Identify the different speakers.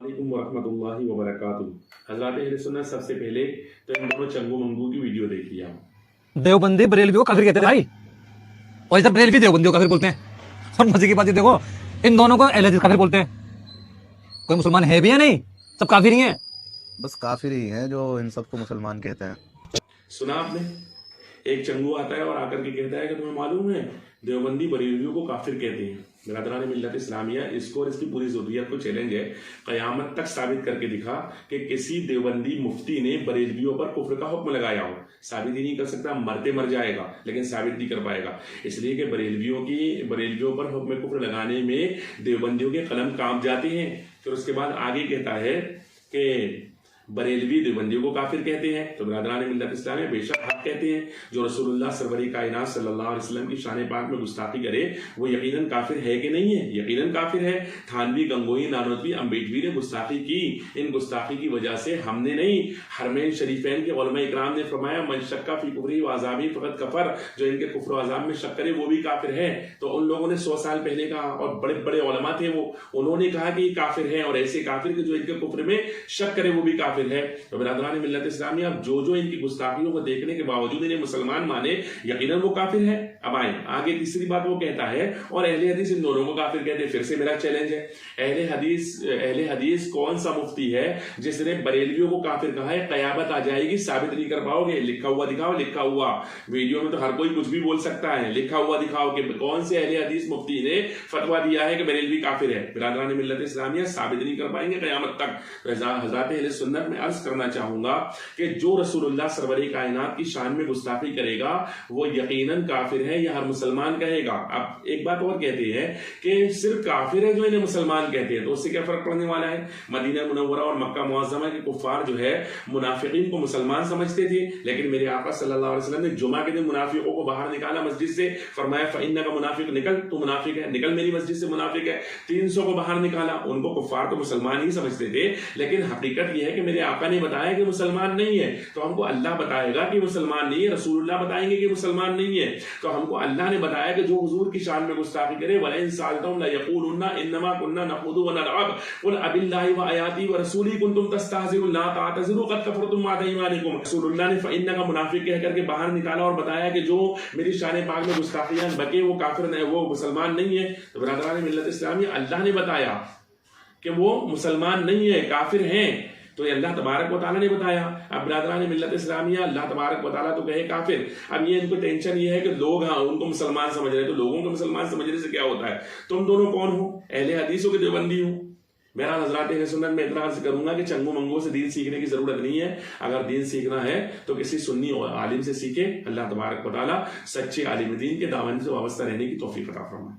Speaker 1: वालेकुम वरहमतुल्लाहि वबरकातुहू। हज़रात अहले सुन्नत, सबसे पहले तो इन दोनों चंगू मंगू की वीडियो देखिए आप।
Speaker 2: देवबंदी बरेलवी को काफिर कहते थे भाई, और इधर बरेलवी देवबंदी को काफिर बोलते हैं। और मजे की बात ये देखो, इन दोनों को अहले हदीस काफिर बोलते हैं। कोई मुसलमान है भी या नहीं, सब काफिर ही हैं।
Speaker 3: बस काफिर ही हैं जो इन सबको मुसलमान कहते हैं।
Speaker 1: सुना आपने, एक चंगू आता है और आकर के कहता है कि तुम्हें मालूम है देवबंदी बरेलवियों को काफिर कहते हैं। बिरादरान मिल्लत इस्लामिया, इसको और इसकी पूरी ज़ुर्रियत को चैलेंज है, क़यामत तक साबित करके दिखा कि किसी देवबंदी मुफ्ती ने बरेलवियों पर कुफ्र का हुक्म लगाया हो। साबित ही नहीं कर सकता, मरते मर जाएगा लेकिन साबित नहीं कर पाएगा, इसलिए कि बरेलवियों पर हुक्म कुफ्र लगाने में देवबंदियों के कलम कांप जाते हैं। फिर उसके बाद आगे कहता है कि बरेलवी देवबंदियों को काफिर कहते हैं, तो बिरादरान मिल्लत इस्लामिया बेशक हक कहते हैं। जो रसूलुल्लाह सरवरी कायनात सल्लल्लाहु अलैहि वसल्लम की शान पाक में गुस्ताखी करे वो यकीनन काफिर है कि नहीं है? यकीनन काफिर है। थानवी, गंगोही, नानोतवी, अम्बेडवी ने गुस्ताखी की। इन गुस्ताखी की वजह से हमने नहीं, हरमैन शरीफैन के उलमा इकराम ने फरमाया मन शक्का फी कुफ्री व अज़ाबी फ़क़द कफ़र, जो इनके कुफ्र व अज़ाब में शक करे वो भी काफिर है। तो उन लोगों ने 100 साल पहले कहा, और बड़े बड़े उलमा थे वो, उन्होंने कहा कि ये काफिर है, और ऐसे काफिर के जो इनके कुफ्र में शक करे वो भी काफिर है। तो बिरादरान मिल्लत इस्लामिया, जो इनकी गुस्ताखियों को देखने के बावजूद इन्हें मुसलमान माने, यकीनन वो काफिर है। अब आए आगे, तीसरी बात वो कहता है और अहले हदीस इन दोनों को काफिर कहते हैं। फिर से मेरा चैलेंज है, अहले हदीस कौन सा मुफ्ती है जिसने बरेलवियों को काफिर कहा है? कयामत आ जाएगी, साबित नहीं कर पाओगे। लिखा हुआ दिखाओ, लिखा हुआ। वीडियो में तो हर कोई कुछ भी बोल सकता है, लिखा हुआ दिखाओ कि कौन से अहले हदीस मुफ्ती ने फतवा दिया है कि बरेलवी काफिर है। बिरादरान मिल्लत इस्लामिया, साबित नहीं कर पाएंगे कयामत तक। हज़रात अहले सुन्नत में अर्ज करना चाहूंगा कि जो रसूलुल्लाह सरवरी कायनात की शान में गुस्ताखी करेगा वो यकीनन काफिर है, यह हर मुसलमान कहेगा। अब एक बात और कहते हैं कि सिर्फ काफिर है जो इन्हें मुसलमान कहते हैं, तो उससे क्या फर्क पड़ने वाला है? मदीना मुनव्वरा और मक्का मुअज़्ज़मा के कुफ्फार जो है मुनाफिकीन को मुसलमान समझते थे, लेकिन मेरे आका सल्लल्लाहु अलैहि वसल्लम ने जुमा के दिन मुनाफिकों को बाहर निकाला मस्जिद से, फरमाया फइन्नका मुनाफिक, निकल, तू मुनाफिक है, निकल मेरी मस्जिद से, मुनाफिक है। 300 को बाहर निकाला। उनको कुफ्फार तो मुसलमान ही समझते थे, लेकिन हकीकत यह है कि मेरे आका ने बताया कि मुसलमान नहीं है, तो हमको अल्लाह बताएगा कि मुसलमान नहीं है, रसूलुल्लाह बताएंगे कि मुसलमान नहीं है। तो हमको अल्लाह ने बताया कि जो हुजूर की शान में गुस्ताखी करे, वला इन सालतुम ला यक़ूलुन्ना इन्नमा कुन्ना नख़ुदु व नलअब कुल अबिल्लाहि व आयाति व रसूली कुंतुम तस्तहज़िऊन ला तातज़िरू क़द कफ़रतुम बअद ईमानिकुम। रसूलुल्लाह ने फ़इन्नका मुनाफिक कह करके बाहर निकाला और बताया कि जो मेरी शान पाक में गुस्ताखियां बके वो काफिर नहीं, वो मुसलमान नहीं है। तो बिरादरान मिल्लत इस्लामिया, अल्लाह ने बताया कि वो मुसलमान नहीं है, काफिर हैं, तो ये अल्लाह तबारक व तआला ने बताया। अब बिरादरान मिल्लत इस्लामिया, अल्लाह तबारक व तआला तो कहे काफिर। अब ये इनको टेंशन ये है कि लोग हाँ उनको मुसलमान समझ रहे हैं, तो लोगों को मुसलमान समझने से क्या होता है? तुम दोनों कौन हो? अहले हदीसों के देवबंदी हो। मेरा हज़रात अहले सुन्नत में इतना अर्ज करूंगा कि चंगू मंगू से दीन सीखने की जरूरत नहीं है। अगर दीन सीखना है तो किसी सुन्नी आलिम से सीखे। अल्लाह तबारक व तआला सच्चे आलिम दीन के दामन से वाबस्ता रहने की तौफीक अता फरमाए।